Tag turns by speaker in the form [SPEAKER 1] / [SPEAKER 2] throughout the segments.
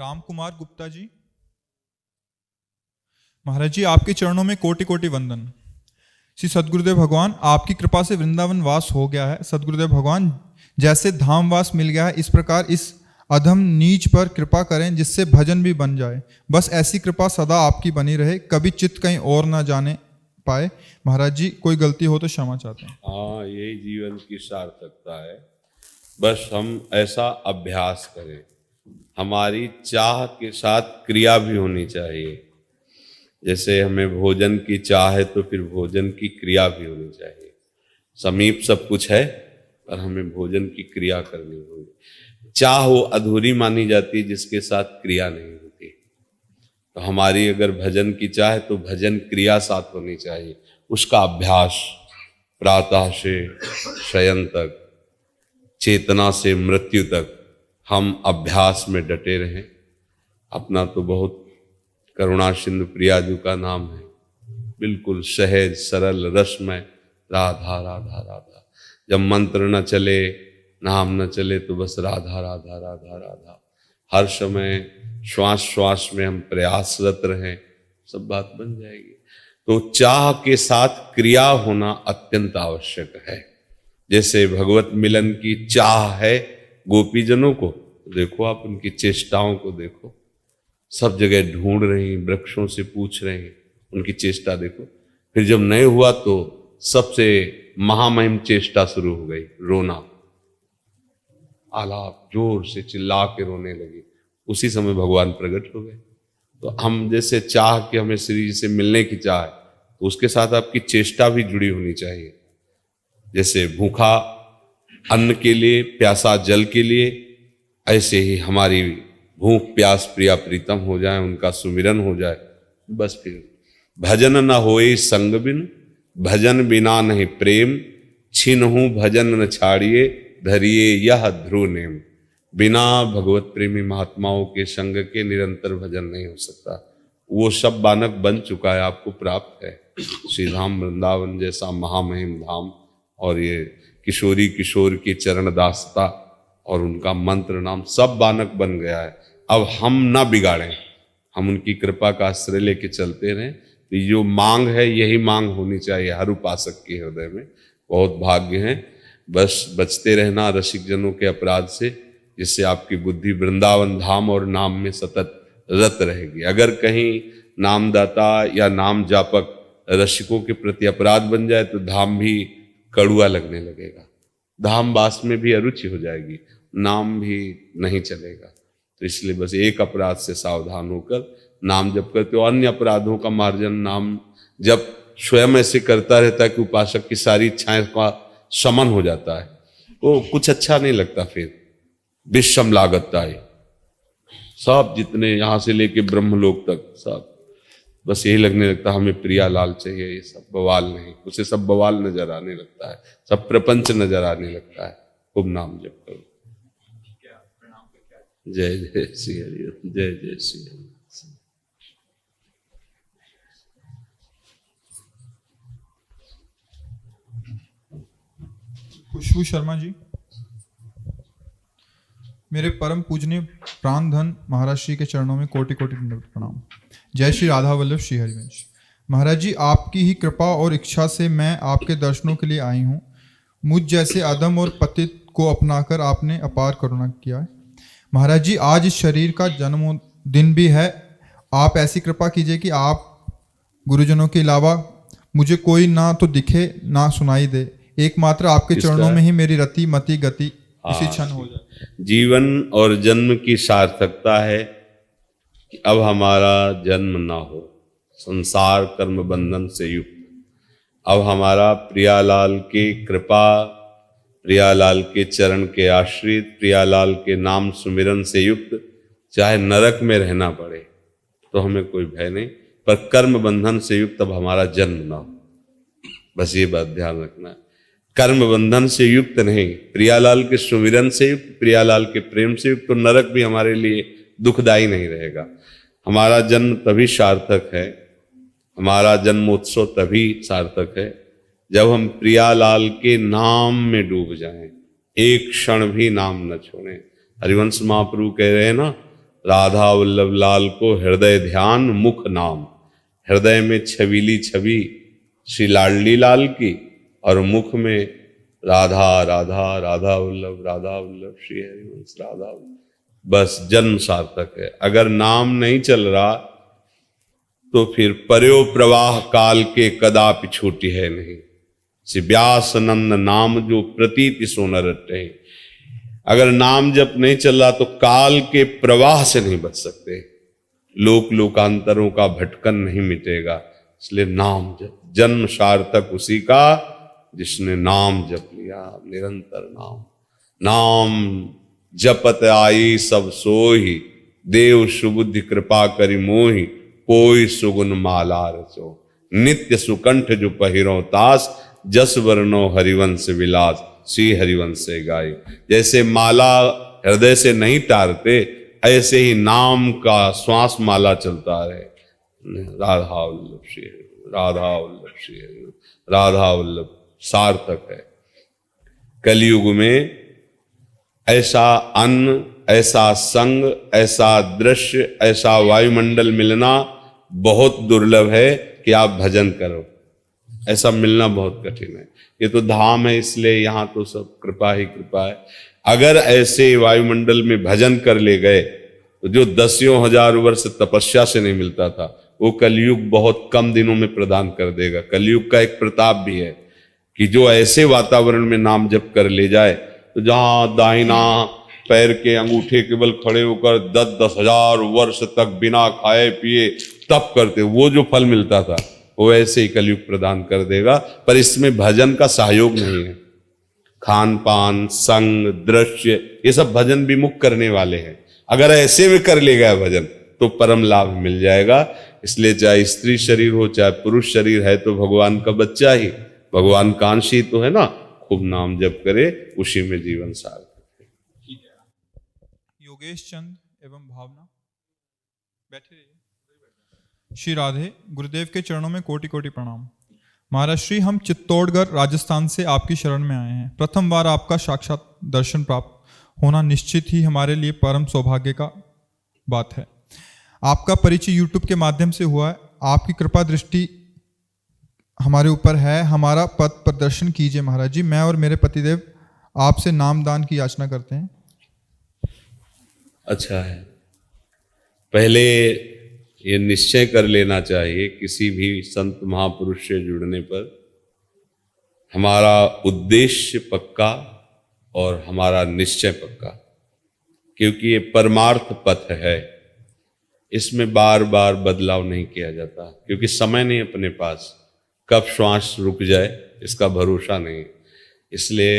[SPEAKER 1] राम कुमार गुप्ता जी। महाराज जी, आपके चरणों में कोटि कोटि वंदन। श्री सदगुरुदेव भगवान, आपकी कृपा से वृंदावन वास हो गया है। सदगुरुदेव भगवान, जैसे धाम वास मिल गया है, इस प्रकार इस अधम नीच पर कृपा करें जिससे भजन भी बन जाए। बस ऐसी कृपा सदा आपकी बनी रहे, कभी चित्त कहीं और ना जाने पाए। महाराज जी, कोई गलती हो तो क्षमा चाहते हैं।
[SPEAKER 2] हाँ, यही जीवन की सार्थकता है। बस हम ऐसा अभ्यास करें, हमारी चाह के साथ क्रिया भी होनी चाहिए। जैसे हमें भोजन की चाह है तो फिर भोजन की क्रिया भी होनी चाहिए। समीप सब कुछ है पर हमें भोजन की क्रिया करनी होगी। चाह वो अधूरी मानी जाती है जिसके साथ क्रिया नहीं होती। तो हमारी अगर भजन की चाह है तो भजन क्रिया साथ होनी चाहिए। उसका अभ्यास प्रातः से शयन तक, चेतना से मृत्यु तक हम अभ्यास में डटे रहें। अपना तो बहुत करुणा सिंधु प्रियाजू का नाम है, बिल्कुल सहज सरल रसमय राधा राधा राधा। जब मंत्र न चले, नाम न चले तो बस राधा राधा राधा राधा। हर समय श्वास श्वास में हम प्रयासरत रहें, सब बात बन जाएगी। तो चाह के साथ क्रिया होना अत्यंत आवश्यक है। जैसे भगवत मिलन की चाह है गोपीजनों को, देखो आप उनकी चेष्टाओं को देखो, सब जगह ढूंढ रही, वृक्षों से पूछ रही, उनकी चेष्टा देखो। फिर जब नहीं हुआ तो सबसे महामहिम चेष्टा शुरू हो गई, रोना, आलाप, जोर से चिल्ला के रोने लगी। उसी समय भगवान प्रकट हो गए। तो हम जैसे चाह के हमें श्री जी से मिलने की चाह है, तो उसके साथ आपकी चेष्टा भी जुड़ी होनी चाहिए। जैसे भूखा अन्न के लिए, प्यासा जल के लिए, ऐसे ही हमारी भूख प्यास प्रिया प्रीतम हो जाए, उनका सुमिरन हो जाए, बस फिर भजन न होए संग बिन, भजन बिना नहीं प्रेम, छिनहु भजन न छाड़िए, धरिए यह ध्रुव नेम। बिना भगवत प्रेमी महात्माओं के संग के निरंतर भजन नहीं हो सकता। वो सब बानक बन चुका है, आपको प्राप्त है। श्री धाम वृंदावन जैसा महामहिम धाम, और ये किशोरी किशोर की चरण दासता और उनका मंत्र नाम सब बानक बन गया है। अब हम ना बिगाड़ें, हम उनकी कृपा का आश्रय लेके चलते रहें। तो जो मांग है यही मांग होनी चाहिए हर उपासक के हृदय में। बहुत भाग्य है, बस बचते रहना रसिक जनों के अपराध से, जिससे आपकी बुद्धि वृंदावन धाम और नाम में सतत रत रहेगी। अगर कहीं नामदाता या नाम जापक रसिकों के प्रति अपराध बन जाए तो धाम भी कड़ुआ लगने लगेगा, धाम वास में भी अरुचि हो जाएगी, नाम भी नहीं चलेगा। तो इसलिए बस एक अपराध से सावधान होकर नाम जप करते हो। अन्य अपराधों का मार्जन नाम जब स्वयं ऐसे करता रहता है कि उपासक की सारी इच्छाएं का शमन हो जाता है, वो कुछ अच्छा नहीं लगता। फिर विषम लागता है सब, जितने यहां से लेके ब्रह्मलोक तक सब, बस यही लगने लगता है हमें प्रिया लाल चाहिए। ये सब बवाल नहीं, उसे सब बवाल नजर आने लगता है, सब प्रपंच नजर आने लगता है। खूब नाम जप करो। जय जय श्री हरि, जय जय श्री हरि।
[SPEAKER 1] खुशबू शर्मा जी। मेरे परम पूजनीय प्राण धन महाराज श्री के चरणों में कोटि कोटि प्रणाम। जय श्री राधा वल्लभ श्री हरिवंश। महाराज जी, आपकी ही कृपा और इच्छा से मैं आपके दर्शनों के लिए आई हूँ। मुझ जैसे अधम और पतित को अपनाकर आपने अपार करुणा किया है। महाराज जी, आज इस शरीर का जन्मदिन भी है। आप ऐसी कृपा कीजिए कि आप गुरुजनों के अलावा मुझे कोई ना तो दिखे ना सुनाई दे। एकमात्र आपके चरणों में ही मेरी रति मति गति इसी क्षण हो जाए।
[SPEAKER 2] जीवन और जन्म की सार्थकता है कि अब हमारा जन्म ना हो संसार कर्म बंधन से युक्त। अब हमारा प्रियालाल की कृपा, प्रियालाल के चरण के आश्रित, प्रियालाल के नाम सुमिरन से युक्त, चाहे नरक में रहना पड़े तो हमें कोई भय नहीं, पर कर्म बंधन से युक्त अब हमारा जन्म ना हो। बस ये बात ध्यान रखना है, कर्म बंधन से युक्त नहीं, प्रियालाल के सुमिरन से युक्त, प्रियालाल के प्रेम से युक्त। तो नरक भी हमारे लिए दुखदायी नहीं रहेगा। हमारा जन्म तभी सार्थक है, हमारा जन्मोत्सव तभी सार्थक है जब हम प्रियालाल के नाम में डूब जाएं, एक क्षण भी नाम न छोड़ें। हरिवंश महाप्रभु कह रहे हैं ना, राधा वल्लभ लाल को हृदय ध्यान मुख नाम। हृदय में छबीली छवि श्री लाडली लाल की और मुख में राधा राधा राधा वल्लभ श्री हरिवंश राधा वल्लभ। बस जन्म सार्थक है। अगर नाम नहीं चल रहा तो फिर पर्यो प्रवाह काल के कदापि छूटी है नहीं। श्री व्यासनंद नाम जो प्रतीति सोन रटे। अगर नाम जब नहीं चल रहा तो काल के प्रवाह से नहीं बच सकते। लोक लोकांतरों का भटकन नहीं मिटेगा। इसलिए नाम जप, जन्म सार्थक उसी का जिसने नाम जप लिया। निरंतर नाम नाम जपत आई सब सोही, देव सुबुद्धि कृपा करि मोहि, कोई सुगुन माला रचो। नित्य सुकंठ जो पहिरो तास, जस वर्णो हरिवंश विलास, श्री हरिवंश से गाय। जैसे माला हृदय से नहीं तारते, ऐसे ही नाम का श्वास माला चलता रहे। राधा वल्लभ श्री राधा वल्लभ श्री राधा वल्लभ सार्थक है। कलयुग में ऐसा अन्न, ऐसा संग, ऐसा दृश्य, ऐसा वायुमंडल मिलना बहुत दुर्लभ है कि आप भजन करो। ऐसा मिलना बहुत कठिन है। ये तो धाम है, इसलिए यहाँ तो सब कृपा ही कृपा है। अगर ऐसे वायुमंडल में भजन कर ले गए तो जो दसियों हजार वर्ष तपस्या से नहीं मिलता था, वो कलयुग बहुत कम दिनों में प्रदान कर देगा। कलयुग का एक प्रताप भी है कि जो ऐसे वातावरण में नाम जप कर ले जाए, तो जहां दाहिना पैर के अंगूठे केवल खड़े होकर 10-10 हजार वर्ष तक बिना खाए पिए तप करते, वो जो फल मिलता था वो ऐसे ही कलयुग प्रदान कर देगा। पर इसमें भजन का सहयोग नहीं है। खान पान, संग, दृश्य, ये सब भजन विमुख करने वाले हैं। अगर ऐसे में कर ले गया भजन तो परम लाभ मिल जाएगा। इसलिए चाहे स्त्री शरीर हो चाहे पुरुष शरीर है, तो भगवान का बच्चा ही, भगवान का अंश ही तो है ना। खूब नाम जप करे, उसी में जीवन सार्थक है।
[SPEAKER 1] योगेश चंद एवं भावना बैठे रहिए। श्री राधे, गुरुदेव के चरणों में कोटि कोटि प्रणाम। महाराज श्री, हम चित्तौड़गढ़ राजस्थान से आपकी शरण में आए हैं। प्रथम बार आपका साक्षात दर्शन प्राप्त होना निश्चित ही हमारे लिए परम सौभाग्य का बात है। आपका परिचय यूट्यूब के माध्यम से हुआ है। आपकी कृपा दृष्टि हमारे ऊपर है। हमारा पथ प्रदर्शन कीजिए महाराज जी। मैं और मेरे पतिदेव आपसे नाम दान की याचना करते हैं।
[SPEAKER 2] अच्छा है, पहले ये निश्चय कर लेना चाहिए किसी भी संत महापुरुष से जुड़ने पर, हमारा उद्देश्य पक्का और हमारा निश्चय पक्का, क्योंकि ये परमार्थ पथ है। इसमें बार बार बदलाव नहीं किया जाता, क्योंकि समय नहीं अपने पास, कब श्वास रुक जाए इसका भरोसा नहीं। इसलिए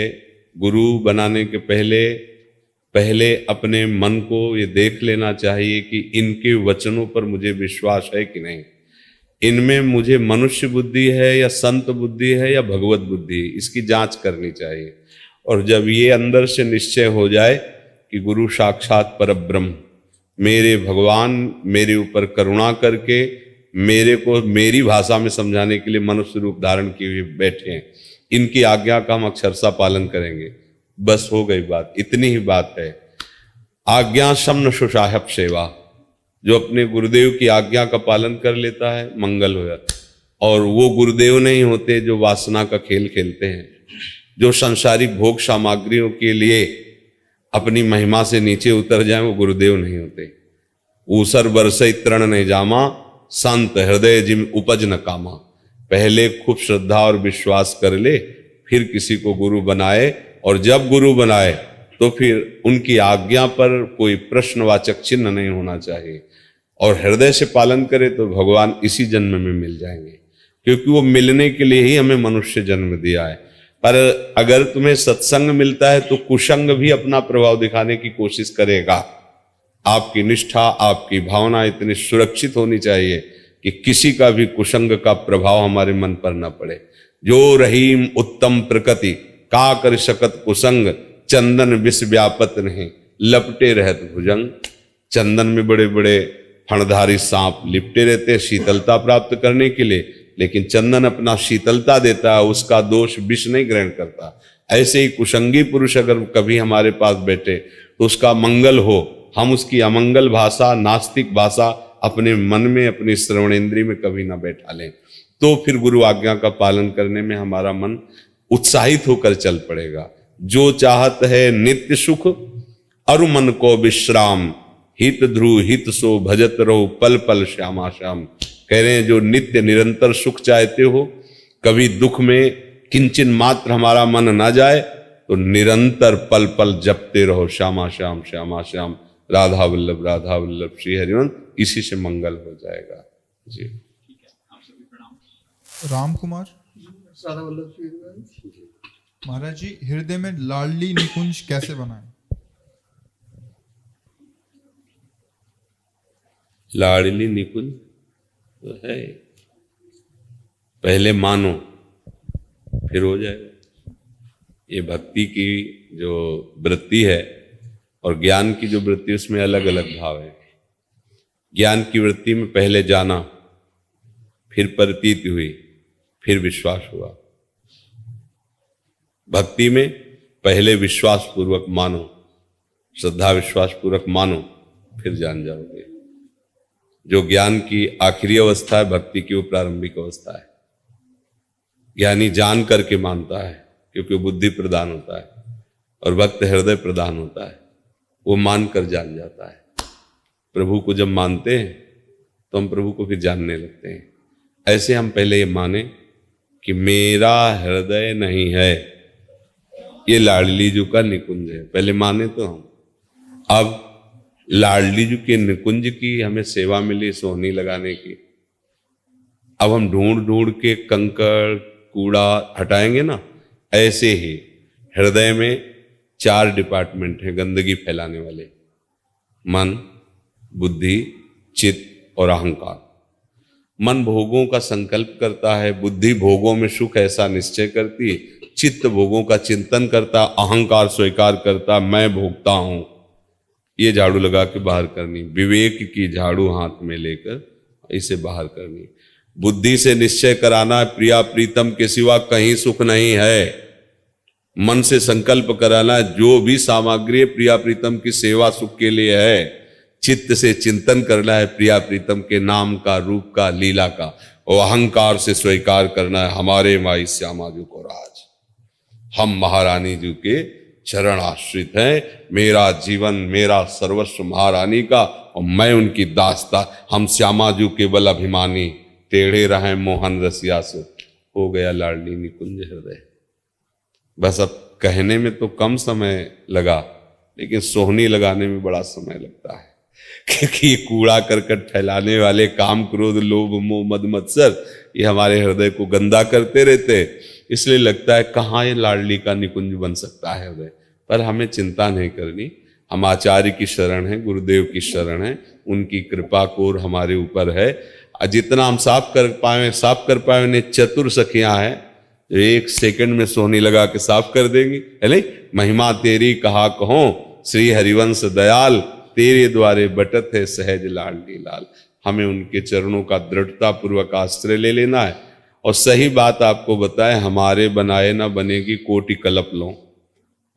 [SPEAKER 2] गुरु बनाने के पहले अपने मन को ये देख लेना चाहिए कि इनके वचनों पर मुझे विश्वास है कि नहीं, इनमें मुझे मनुष्य बुद्धि है या संत बुद्धि है या भगवत बुद्धि, इसकी जांच करनी चाहिए। और जब ये अंदर से निश्चय हो जाए कि गुरु साक्षात परब्रह्म, मेरे भगवान मेरे ऊपर करुणा करके मेरे को मेरी भाषा में समझाने के लिए मनुष्य रूप धारण किए हुए बैठे हैं, इनकी आज्ञा का हम अक्षरशः पालन करेंगे, बस हो गई बात। इतनी ही बात है। आज्ञा शमन सुसाहब सेवा, जो अपने गुरुदेव की आज्ञा का पालन कर लेता है मंगल हो जाता। और वो गुरुदेव नहीं होते जो वासना का खेल खेलते हैं, जो संसारिक भोग सामग्रियों के लिए अपनी महिमा से नीचे उतर जाए, वो गुरुदेव नहीं होते। ऊसर बरसई तृण नहीं जामा, संत हृदय जिम उपज न कामा। पहले खूब श्रद्धा और विश्वास कर ले, फिर किसी को गुरु बनाए। और जब गुरु बनाए तो फिर उनकी आज्ञा पर कोई प्रश्नवाचक चिन्ह नहीं होना चाहिए, और हृदय से पालन करे तो भगवान इसी जन्म में मिल जाएंगे, क्योंकि वो मिलने के लिए ही हमें मनुष्य जन्म दिया है। पर अगर तुम्हें सत्संग मिलता है तो कुसंग भी अपना प्रभाव दिखाने की कोशिश करेगा। आपकी निष्ठा, आपकी भावना इतनी सुरक्षित होनी चाहिए कि किसी का भी कुसंग का प्रभाव हमारे मन पर न पड़े। जो रहीम उत्तम प्रकृति का कर सकत कुसंग, चंदन विष व्यापत नहीं लपटे रहत भुजंग। चंदन में बड़े बड़े फणधारी सांप लिपटे रहते हैं शीतलता प्राप्त करने के लिए, लेकिन चंदन अपना शीतलता देता है, उसका दोष विष नहीं ग्रहण करता। ऐसे ही कुसंगी पुरुष अगर कभी हमारे पास बैठे तो उसका मंगल हो हम उसकी अमंगल भाषा, नास्तिक भाषा अपने मन में, अपनी श्रवणेंद्रिय में कभी ना बैठा लें। तो फिर गुरु आज्ञा का पालन करने में हमारा मन उत्साहित होकर चल पड़ेगा। जो चाहत है नित्य सुख, अरु मन को विश्राम, हित ध्रुव हित सो भजत रहो पल पल श्यामा श्याम। कह रहे हैं जो नित्य निरंतर सुख चाहते हो, कभी दुख में किंचन मात्र हमारा मन ना जाए, तो निरंतर पल पल जपते रहो श्यामा श्याम श्यामा श्याम, राधा वल्लभ श्री हरिवंश। इसी से मंगल हो जाएगा जी।
[SPEAKER 1] राम कुमार महाराज जी, हृदय में लाडली निकुंज कैसे बनाएं?
[SPEAKER 2] लाडली निकुंज तो है, पहले मानो फिर हो जाएगा। ये भक्ति की जो वृत्ति है और ज्ञान की जो वृत्ति है, उसमें अलग अलग भाव है। ज्ञान की वृत्ति में पहले जाना, फिर प्रतीति हुई, फिर विश्वास हुआ। भक्ति में पहले विश्वास पूर्वक मानो, श्रद्धा विश्वास पूर्वक मानो, फिर जान जाओगे। जो ज्ञान की आखिरी अवस्था है, भक्ति की वो प्रारंभिक अवस्था है। ज्ञानी जान करके मानता है, क्योंकि बुद्धि प्रदान होता है, और भक्त हृदय प्रदान होता है। वो मानकर जान जाता है। प्रभु को जब मानते हैं तो हम प्रभु को फिर जानने लगते हैं। ऐसे हम पहले ये माने कि मेरा हृदय नहीं है, ये लाडली जू का निकुंज है। पहले माने तो हम। अब लाडली जू के निकुंज की हमें सेवा मिली सोहनी लगाने की। अब हम ढूंढ ढूंढ के कंकड़ कूड़ा हटाएंगे ना, ऐसे ही हृदय में 4 डिपार्टमेंट हैं गंदगी फैलाने वाले: मन, बुद्धि, चित्त और अहंकार। मन भोगों का संकल्प करता है, बुद्धि भोगों में सुख ऐसा निश्चय करती, चित्त भोगों का चिंतन करता, अहंकार स्वीकार करता, मैं भोगता हूं। ये झाड़ू लगा के बाहर करनी, विवेक की झाड़ू हाथ में लेकर इसे बाहर करनी। बुद्धि से निश्चय कराना प्रिया प्रीतम के सिवा कहीं सुख नहीं है। मन से संकल्प कराना जो भी सामग्री प्रिया प्रीतम की सेवा सुख के लिए है। चित्त से चिंतन करना है प्रिया प्रीतम के नाम का, रूप का, लीला का। और अहंकार से स्वीकार करना है हमारे माई श्यामा जी को राज, हम महारानी जी के चरण आश्रित हैं। मेरा जीवन मेरा सर्वस्व महारानी का, और मैं उनकी दास्ता। हम श्यामा जी केवल अभिमानी, टेढ़े रहे मोहन रसिया से। हो गया लाडली निकुंज हृदय। बस अब कहने में तो कम समय लगा, लेकिन सोहनी लगाने में बड़ा समय लगता है। क्योंकि ये कूड़ा करकट फैलाने वाले काम, क्रोध, लोभ, मोह, मद, मत्सर, ये हमारे हृदय को गंदा करते रहते। इसलिए लगता है कहाँ ये लाडली का निकुंज बन सकता है हृदय। पर हमें चिंता नहीं करनी। हम आचार्य की शरण है, गुरुदेव की शरण है, उनकी कृपा कोर हमारे ऊपर है। जितना हम साफ कर पाए उन्हें चतुर सखियां हैं जो 1 सेकंड में सोहनी लगा के साफ कर देंगी। है नहीं? महिमा तेरी कहा कहो, श्री हरिवंश दयाल, तेरे द्वारे बटत है सहज लाडली लाल। हमें उनके चरणों का दृढ़ता पूर्वक आश्रय ले लेना है। और सही बात आपको बताएं, हमारे बनाए ना बनेगी कोटि कल्प लो,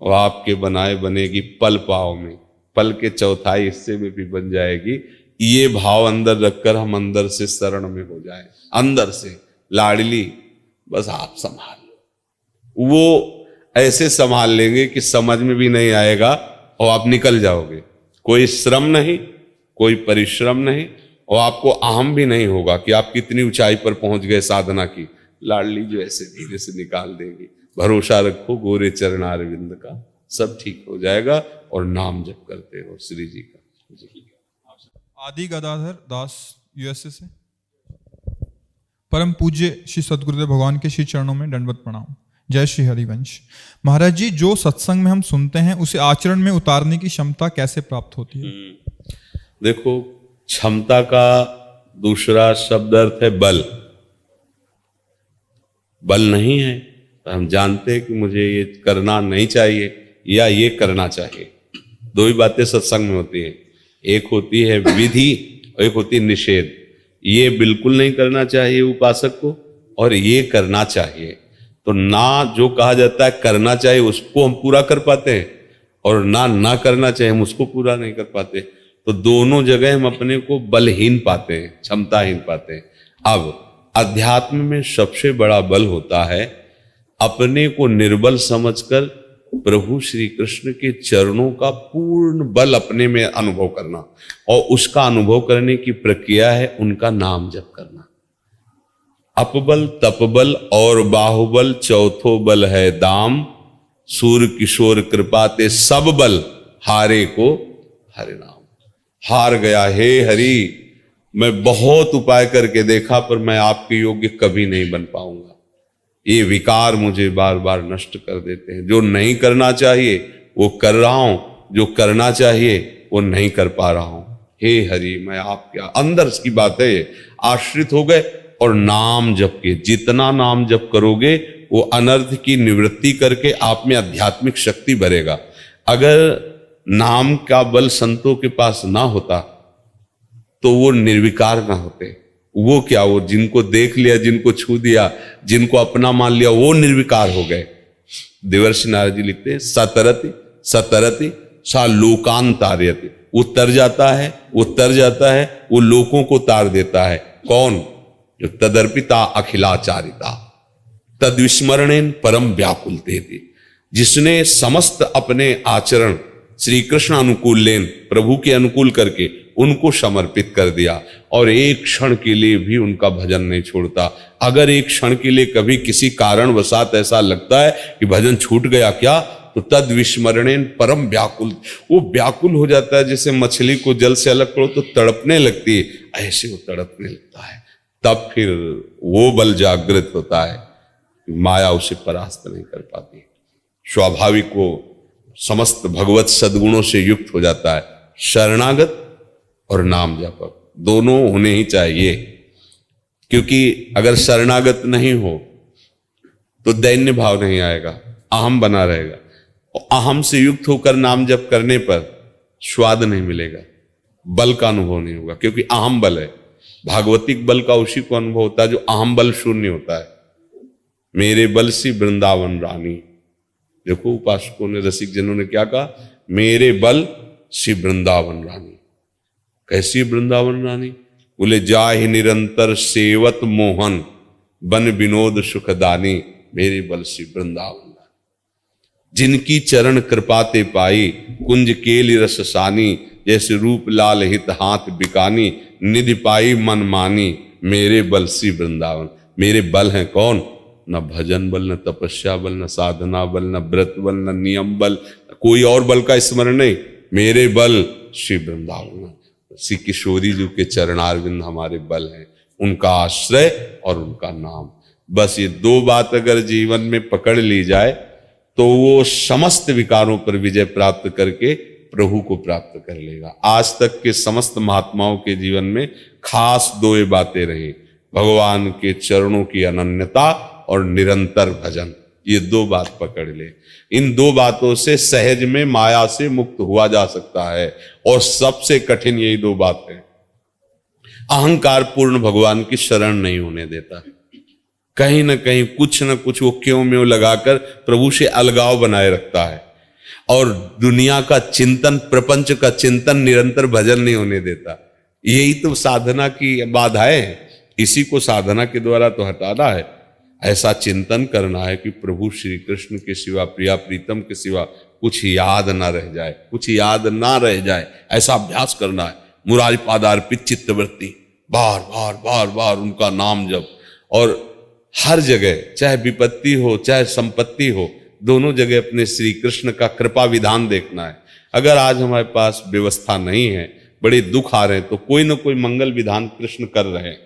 [SPEAKER 2] और आपके बनाए बनेगी पल पाव में। पल के चौथाई हिस्से में भी बन जाएगी। ये भाव अंदर रखकर हम अंदर से शरण में हो जाएं। अंदर से लाडली बस आप संभाल लो। वो ऐसे संभाल लेंगे कि समझ में भी नहीं आएगा और आप निकल जाओगे। कोई श्रम नहीं, कोई परिश्रम नहीं, और आपको अहम भी नहीं होगा कि आप कितनी ऊंचाई पर पहुंच गए साधना की। लाडली जो ऐसे धीरे से निकाल देंगी। भरोसा रखो गोरे चरणारविंद का, सब ठीक हो जाएगा। और नाम जप करते हो श्री जी का।
[SPEAKER 1] आदि गदाधर दास यूएसए से। परम पूज्य श्री सद्गुरुदेव भगवान के श्री चरणों में दंडवत प्रणाम। जय श्री हरिवंश। महाराज जी, जो सत्संग में हम सुनते हैं उसे आचरण में उतारने की क्षमता कैसे प्राप्त होती है?
[SPEAKER 2] देखो, क्षमता का दूसरा शब्द अर्थ है बल। बल नहीं है तो हम जानते हैं कि मुझे ये करना नहीं चाहिए या ये करना चाहिए। 2 ही बातें सत्संग में होती है, एक होती है विधि और एक होती है निषेध। ये बिल्कुल नहीं करना चाहिए उपासक को, और ये करना चाहिए। तो ना जो कहा जाता है करना चाहिए उसको हम पूरा कर पाते हैं, और ना करना चाहिए हम उसको पूरा नहीं कर पाते। तो दोनों जगह हम अपने को बलहीन पाते हैं, क्षमताहीन पाते हैं। अब अध्यात्म में सबसे बड़ा बल होता है अपने को निर्बल समझकर प्रभु श्री कृष्ण के चरणों का पूर्ण बल अपने में अनुभव करना, और उसका अनुभव करने की प्रक्रिया है उनका नाम जप करना। अपबल तपबल और बाहुबल चौथो बल है दाम, सूर किशोर कृपा ते सब बल हारे को हरे नाम। हार गया, हे हरि मैं बहुत उपाय करके देखा पर मैं आपके योग्य कभी नहीं बन पाऊंगा। ये विकार मुझे बार बार नष्ट कर देते हैं। जो नहीं करना चाहिए वो कर रहा हूं, जो करना चाहिए वो नहीं कर पा रहा हूं। हे हरि मैं आपके अंदर की बात है, आश्रित हो गए और नाम जप के, जितना नाम जप करोगे वो अनर्थ की निवृत्ति करके आप में आध्यात्मिक शक्ति भरेगा। अगर नाम का बल संतों के पास ना होता तो वो निर्विकार ना होते। वो क्या, वो जिनको देख लिया, जिनको छू दिया, जिनको अपना मान लिया, वो निर्विकार हो गए। देवर्षि नारद जी लिखते हैं सतरति सतरति सा लोकान तारयति। वो तर जाता है, वो तर जाता है, वो लोकों को तार देता है। कौन? जो तदर्पिता अखिलाचारिता तद्विस्मरणेन परम व्याकुल थी, जिसने समस्त अपने आचरण श्री कृष्ण अनुकूल लेन प्रभु के अनुकूल करके उनको समर्पित कर दिया और एक क्षण के लिए भी उनका भजन नहीं छोड़ता। अगर एक क्षण के लिए कभी किसी कारणवशात ऐसा लगता है कि भजन छूट गया क्या, तो तद विस्मरणेन परम व्याकुल, वो व्याकुल हो जाता है। जैसे मछली को जल से अलग करो तो तड़पने लगती है, ऐसे वो तड़पने लगता है। तब फिर वो बल जागृत होता है, माया उसे परास्त नहीं कर पाती। स्वाभाविक वो समस्त भगवत सद्गुणों से युक्त हो जाता है। शरणागत और नाम जपक दोनों होने ही चाहिए, क्योंकि अगर शरणागत नहीं हो तो दैन्य भाव नहीं आएगा, अहम बना रहेगा। और अहम से युक्त होकर नाम जप करने पर स्वाद नहीं मिलेगा, बल का अनुभव नहीं होगा, क्योंकि अहम बल है। भागवतिक बल का उसी को अनुभव होता है जो अहम बल शून्य होता है। मेरे बल सी वृंदावन रानी, देखो उपासकों ने, रसिक जनों ने क्या कहा, मेरे बल सी वृंदावन रानी। कैसी वृंदावन रानी? बोले जाहि निरंतर सेवत मोहन बन विनोद सुखदानी, मेरे बल सी वृंदावन रानी। जिनकी चरण कृपाते पाई कुंज केली रससानी, जैसे रूप लाल हित हाथ बिकानी, निधि पाई मन मानी, मेरे बल सी वृंदावन। मेरे बल हैं कौन? न भजन बल, न तपस्या बल, न साधना बल, न व्रत बल, न नियम बल, कोई और बल का स्मरण नहीं। मेरे बल श्री वृंदावन, श्री किशोरी जी के चरणारविंद हमारे बल हैं, उनका आश्रय और उनका नाम। बस ये दो बात अगर जीवन में पकड़ ली जाए तो वो समस्त विकारों पर विजय प्राप्त करके प्रभु को प्राप्त कर लेगा। आज तक के समस्त महात्माओं के जीवन में खास दो बातें रही, भगवान के चरणों की अनन्यता और निरंतर भजन। ये दो बात पकड़ ले, इन दो बातों से सहज में माया से मुक्त हुआ जा सकता है। और सबसे कठिन यही दो बात है, अहंकार पूर्ण भगवान की शरण नहीं होने देता। कहीं ना कहीं कुछ न कुछ वो क्यों में लगाकर प्रभु से अलगाव बनाए रखता है, और दुनिया का चिंतन, प्रपंच का चिंतन, निरंतर भजन नहीं होने देता। यही तो साधना की बाधाएं है, इसी को साधना के द्वारा तो हटाना है। ऐसा चिंतन करना है कि प्रभु श्री कृष्ण के सिवा, प्रिया प्रीतम के सिवा कुछ याद ना रह जाए, कुछ याद ना रह जाए, ऐसा अभ्यास करना है। मुरारी पादार्पित चित्तवृत्ति, बार बार बार बार उनका नाम जप, और हर जगह चाहे विपत्ति हो चाहे संपत्ति हो, दोनों जगह अपने श्री कृष्ण का कृपा विधान देखना है। अगर आज हमारे पास व्यवस्था नहीं है, बड़े दुख आ रहे हैं, तो कोई ना कोई मंगल विधान कृष्ण कर रहे हैं।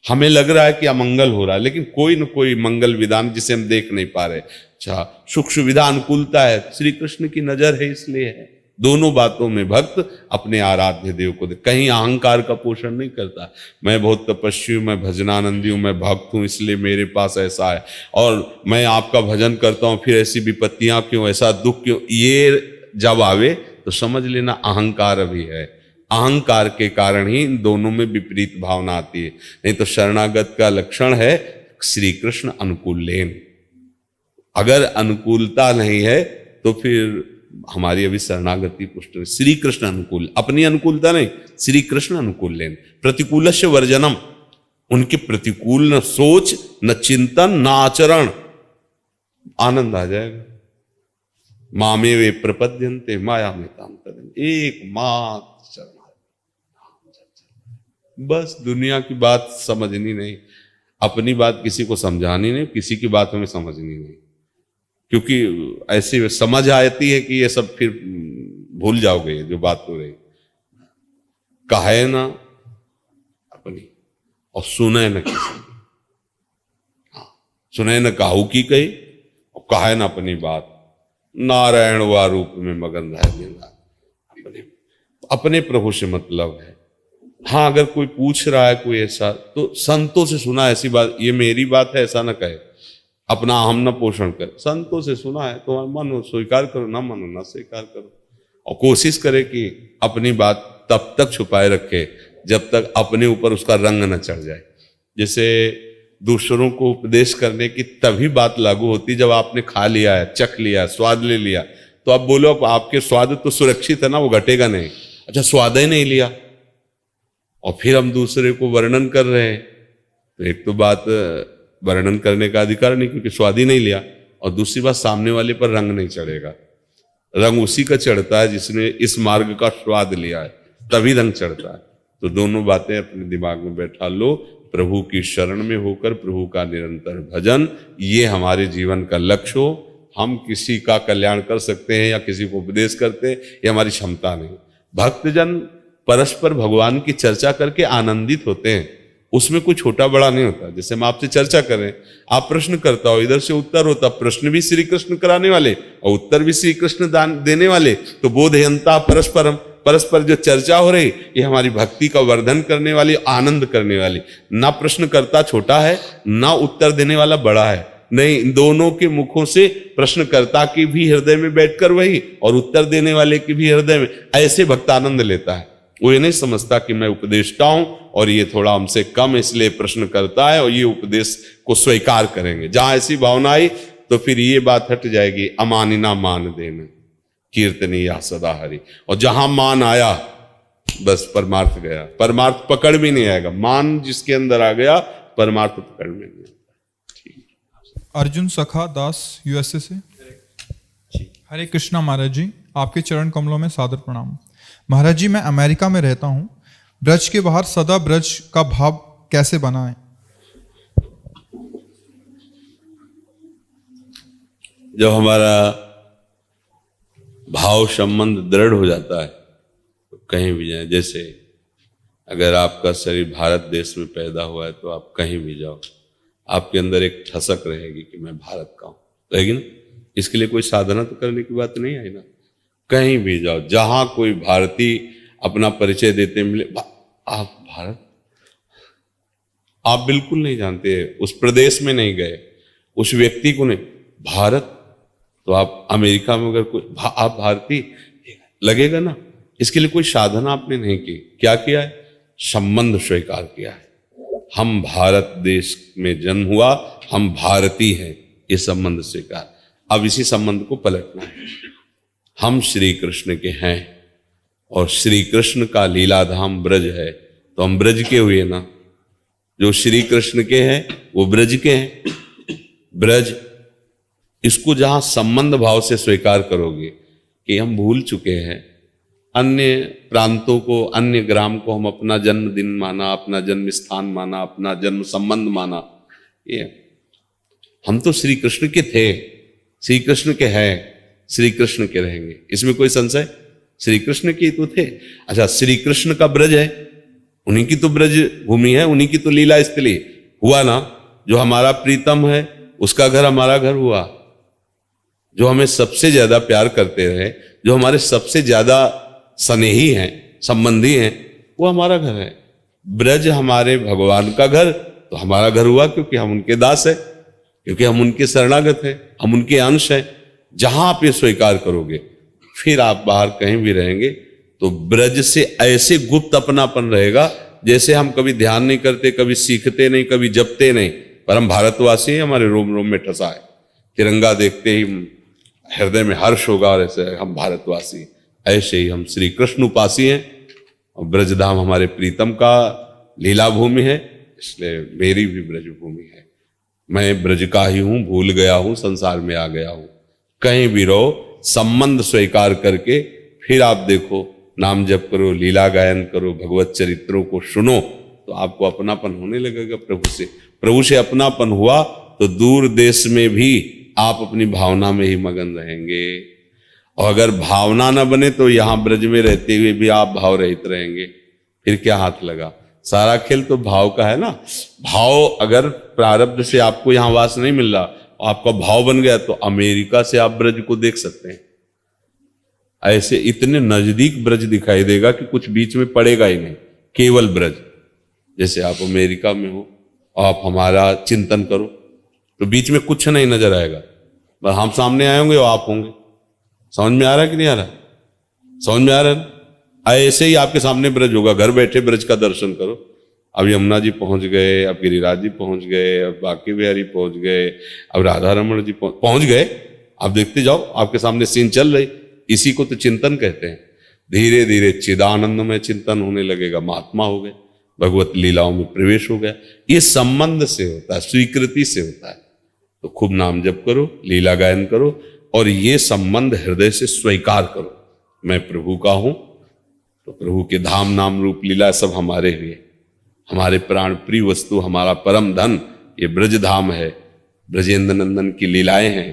[SPEAKER 2] हमें लग रहा है कि अमंगल हो रहा है, लेकिन कोई न कोई मंगल विधान जिसे हम देख नहीं पा रहे। अच्छा, सुख सुविधा अनुकूलता है, श्री कृष्ण की नजर है, इसलिए है। दोनों बातों में भक्त अपने आराध्य देव को कहीं अहंकार का पोषण नहीं करता। मैं बहुत तपस्वी हूं, मैं भजनानंदी हूं, मैं भक्त हूं, इसलिए मेरे पास ऐसा है, और मैं आपका भजन करता हूं, फिर ऐसी विपत्तियां क्यों, ऐसा दुख क्यों। ये जब आवे तो समझ लेना अहंकार अभी है। अहंकार के कारण ही इन दोनों में विपरीत भावना आती है। नहीं तो शरणागत का लक्षण है श्री कृष्ण अनुकूल लेन। अगर अनुकूलता नहीं है तो फिर हमारी अभी शरणागति पुष्ट है। श्री कृष्ण अनुकूल, अपनी अनुकूलता नहीं, श्री कृष्ण अनुकूल लेन, प्रतिकूलस्य वर्जनम, उनके प्रतिकूल न सोच न चिंतन न आचरण, आनंद आ जाएगा। मामे वे प्रपद्यन्ते माया में ताम तदन, एकमात्र शरण, बस दुनिया की बात समझनी नहीं, अपनी बात किसी को समझानी नहीं, किसी की बात हमें समझनी नहीं, क्योंकि ऐसी समझ आती है कि ये सब फिर भूल जाओगे जो बात हो रही। कहे ना अपनी और सुने न किसी, हाँ, सुने न काहू की कही और कहे ना अपनी बात। नारायण वा रूप में मगन रहेगा, अपने अपने प्रभु से मतलब है। हाँ, अगर कोई पूछ रहा है कोई ऐसा, तो संतों से सुना, ऐसी बात ये मेरी बात है ऐसा ना कहे, अपना हम न पोषण कर, संतों से सुना है तो मानो स्वीकार करो, ना मानो ना स्वीकार करो, और कोशिश करे कि अपनी बात तब तक छुपाए रखे जब तक अपने ऊपर उसका रंग न चढ़ जाए। जैसे दूसरों को उपदेश करने की तभी बात लागू होती जब आपने खा लिया है, चख लिया है, स्वाद ले लिया, तो आप बोलो आपके स्वाद तो सुरक्षित है ना, वो घटेगा नहीं। अच्छा, स्वाद ही नहीं लिया और फिर हम दूसरे को वर्णन कर रहे हैं, तो एक तो बात वर्णन करने का अधिकार नहीं क्योंकि स्वाद ही नहीं लिया, और दूसरी बात सामने वाले पर रंग नहीं चढ़ेगा। रंग उसी का चढ़ता है जिसने इस मार्ग का स्वाद लिया है, तभी रंग चढ़ता है। तो दोनों बातें अपने दिमाग में बैठा लो, प्रभु की शरण में होकर प्रभु का निरंतर भजन, ये हमारे जीवन का लक्ष्य हो। हम किसी का कल्याण कर सकते हैं या किसी को उपदेश करते हैं, ये हमारी क्षमता नहीं। भक्तजन परस्पर भगवान की चर्चा करके आनंदित होते हैं, उसमें कोई छोटा बड़ा नहीं होता। जैसे हम आपसे चर्चा करें, आप प्रश्न करता हो, इधर से उत्तर होता, प्रश्न भी श्री कृष्ण कराने वाले और उत्तर भी श्री कृष्ण देने वाले, तो बोधयंता परस्परम, परस्पर जो चर्चा हो रही ये हमारी भक्ति का वर्धन करने वाली, आनंद करने वाली। ना प्रश्नकर्ता छोटा है ना उत्तर देने वाला बड़ा है, नहीं, दोनों के मुखों से प्रश्नकर्ता की भी हृदय में बैठकर वही और उत्तर देने वाले की भी हृदय में, ऐसे भक्त आनंद लेता है। वो ये नहीं समझता कि मैं उपदेष्टा हूं और ये थोड़ा हमसे कम इसलिए प्रश्न करता है और ये उपदेश को स्वीकार करेंगे। जहां ऐसी भावना आई तो फिर ये बात हट जाएगी, अमानिना मान देना, कीर्तनी या सदा हरि। और जहां मान आया बस परमार्थ गया, परमार्थ पकड़ भी नहीं आएगा। मान जिसके अंदर आ गया परमार्थ पकड़ में नहीं आता।
[SPEAKER 1] अर्जुन सखा दास यूएसए से। हरे कृष्णा महाराज जी, आपके चरण कमलों में सादर प्रणाम। महाराज जी, मैं अमेरिका में रहता हूँ, ब्रज के बाहर सदा ब्रज का भाव कैसे बनाएं?
[SPEAKER 2] जब हमारा भाव संबंध दृढ़ हो जाता है तो कहीं भी जाए, जैसे अगर आपका शरीर भारत देश में पैदा हुआ है तो आप कहीं भी जाओ, आपके अंदर एक ठसक रहेगी कि मैं भारत का हूं, रहेगी ना। इसके लिए कोई साधना तो करने की बात नहीं आई ना। कहीं भी जाओ, जहां कोई भारतीय अपना परिचय देते मिले, आप भारत, आप बिल्कुल नहीं जानते, उस प्रदेश में नहीं गए, उस व्यक्ति को नहीं, भारत, तो आप अमेरिका में अगर कोई आप भारतीय लगेगा ना। इसके लिए कोई साधना आपने नहीं की, क्या किया है? संबंध स्वीकार किया है। हम भारत देश में जन्म हुआ, हम भारतीय हैं, ये संबंध स्वीकार। अब इसी संबंध को पलटना है। हम श्री कृष्ण के हैं और श्री कृष्ण का लीलाधाम ब्रज है, तो हम ब्रज के हुए ना। जो श्री कृष्ण के हैं वो ब्रज के हैं। ब्रज, इसको जहां संबंध भाव से स्वीकार करोगे कि हम भूल चुके हैं, अन्य प्रांतों को, अन्य ग्राम को हम अपना जन्मदिन माना, अपना जन्म स्थान माना, अपना जन्म संबंध माना, ये हम तो श्री कृष्ण के थे, श्री कृष्ण के हैं, श्री कृष्ण के रहेंगे, इसमें कोई संशय? श्री कृष्ण के तो थे। अच्छा, श्री कृष्ण का ब्रज है, उन्हीं की तो ब्रज भूमि है, उन्हीं की तो लीला स्थली हुआ ना। जो हमारा प्रीतम है उसका घर हमारा घर हुआ, जो हमें सबसे ज्यादा प्यार करते रहे, जो हमारे सबसे ज्यादा स्नेही हैं, संबंधी हैं, वो हमारा घर है। ब्रज हमारे भगवान का घर, तो हमारा घर हुआ क्योंकि हम उनके दास है, क्योंकि हम उनके शरणागत हैं, हम उनके अंश हैं। जहां आप ये स्वीकार करोगे, फिर आप बाहर कहीं भी रहेंगे तो ब्रज से ऐसे गुप्त अपनापन रहेगा जैसे हम कभी ध्यान नहीं करते, कभी सीखते नहीं, कभी जपते नहीं, पर हम भारतवासी हैं, हमारे रोम रोम में ठसा है। तिरंगा देखते ही हृदय में हर्ष होगा। और ऐसे हम भारतवासी, ऐसे ही हम श्री कृष्ण उपासी हैं और ब्रजधाम हमारे प्रीतम का लीला भूमि है, इसलिए मेरी भी ब्रज भूमि है। मैं ब्रज का ही हूं, भूल गया हूं, संसार में आ गया हूं। कहीं भी रहो, संबंध स्वीकार करके फिर आप देखो, नाम जप करो, लीला गायन करो, भगवत चरित्रों को सुनो, तो आपको अपनापन होने लगेगा प्रभु से। प्रभु से अपनापन हुआ तो दूर देश में भी आप अपनी भावना में ही मगन रहेंगे। और अगर भावना न बने तो यहां ब्रज में रहते हुए भी आप भाव रहित रहेंगे, फिर क्या हाथ लगा। सारा खेल तो भाव का है ना। भाव अगर प्रारब्ध से आपको यहां वास नहीं मिल रहा, आपका भाव बन गया, तो अमेरिका से आप ब्रज को देख सकते हैं। ऐसे इतने नजदीक ब्रज दिखाई देगा कि कुछ बीच में पड़ेगा ही नहीं, केवल ब्रज। जैसे आप अमेरिका में हो, आप हमारा चिंतन करो तो बीच में कुछ नहीं नजर आएगा, बस हम सामने आए होंगे और आप होंगे। समझ में आ रहा है कि नहीं आ रहा? समझ में आ रहा है? ऐसे ही आपके सामने ब्रज होगा, घर बैठे ब्रज का दर्शन करो। अब यमुना जी पहुंच गए, अब गिरिराज जी पहुंच गए, अब बांके बिहारी पहुंच गए, अब राधा रमण जी पहुंच गए। आप देखते जाओ, आपके सामने सीन चल रही। इसी को तो चिंतन कहते हैं। धीरे धीरे चिदानंद में चिंतन होने लगेगा, महात्मा हो गए, भगवत लीलाओं में प्रवेश हो गया। ये संबंध से होता है, स्वीकृति से होता है। तो खूब नाम जप करो, लीला गायन करो, और ये संबंध हृदय से स्वीकार करो, मैं प्रभु का हूं। तो प्रभु के धाम, नाम, रूप, लीला सब हमारे हुए, हमारे प्राण प्रिय वस्तु, हमारा परम धन ये ब्रज धाम है। ब्रजेंद्र नंदन की लीलाएं हैं,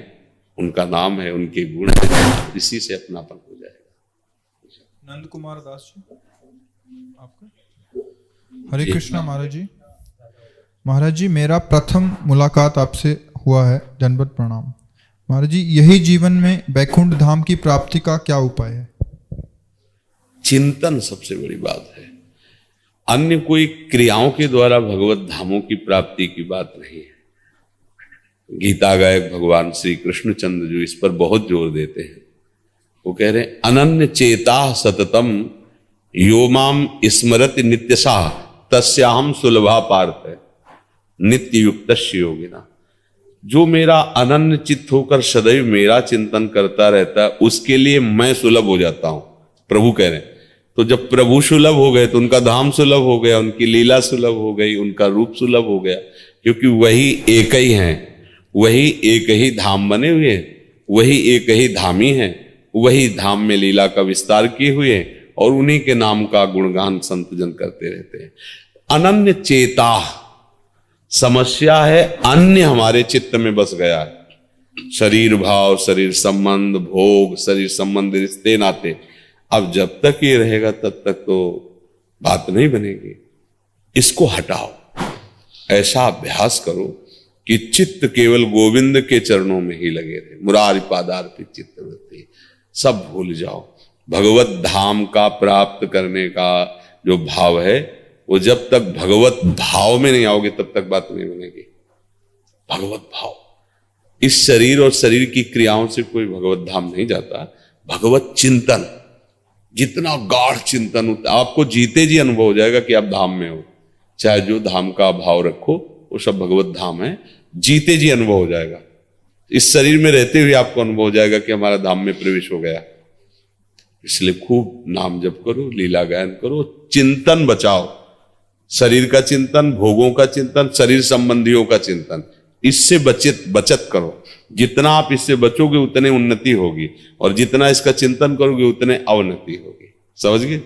[SPEAKER 2] उनका नाम है, उनके गुण हैं, इसी से अपनापन हो जाएगा।
[SPEAKER 1] नंद कुमार दास जी, आपका। हरे कृष्णा महाराज जी। महाराज जी, मेरा प्रथम मुलाकात आपसे हुआ है, दंडवत प्रणाम। महाराज जी, यही जीवन में वैकुंठ धाम की प्राप्ति का क्या उपाय है?
[SPEAKER 2] चिंतन सबसे बड़ी बात है। अन्य कोई क्रियाओं के द्वारा भगवत धामों की प्राप्ति की बात नहीं है। गीता गायक भगवान श्री कृष्णचंद्र जो इस पर बहुत जोर देते हैं, वो कह रहे हैं, अनन्य चेता सततम यो माम स्मरति नित्यशः तस्याहम सुलभा पार्थ नित्य युक्त योगिना। जो मेरा अनन्य चित्त होकर सदैव मेरा चिंतन करता रहता है, उसके लिए मैं सुलभ हो जाता हूं, प्रभु कह रहे हैं। तो जब प्रभु सुलभ हो गए तो उनका धाम सुलभ हो गया, उनकी लीला सुलभ हो गई, उनका रूप सुलभ हो गया, क्योंकि वही एक ही हैं, वही एक ही धाम बने हुए हैं, वही एक ही धामी हैं, वही धाम में लीला का विस्तार किए हुए हैं, और उन्हीं के नाम का गुणगान संत जन करते रहते हैं। अनन्य चेता, समस्या है अन्य हमारे चित्त में बस गया है। शरीर भाव, शरीर संबंध, भोग, शरीर संबंध, रिश्ते नाते। अब जब तक ये रहेगा तब तक तो बात नहीं बनेगी। इसको हटाओ, ऐसा अभ्यास करो कि चित्त केवल गोविंद के चरणों में ही लगे रहे। मुरारी पादार्पित चित्तवृत्ति, सब भूल जाओ। भगवत धाम का प्राप्त करने का जो भाव है, वो जब तक भगवत भाव में नहीं आओगे तब तक बात नहीं बनेगी। भगवत भाव, इस शरीर और शरीर की क्रियाओं से कोई भगवत धाम नहीं जाता। भगवत चिंतन, जितना गाढ़ चिंतन होता है, आपको जीते जी अनुभव हो जाएगा कि आप धाम में हो। चाहे जो धाम का भाव रखो, वो सब भगवत धाम है, जीते जी अनुभव हो जाएगा। इस शरीर में रहते हुए आपको अनुभव हो जाएगा कि हमारा धाम में प्रवेश हो गया। इसलिए खूब नाम जप करो, लीला गायन करो, चिंतन बचाओ। शरीर का चिंतन, भोगों का चिंतन, शरीर संबंधियों का चिंतन, इससे बचत करो। जितना आप इससे बचोगे उतने उन्नति होगी, और जितना इसका चिंतन करोगे उतने अवनति होगी। समझ गए?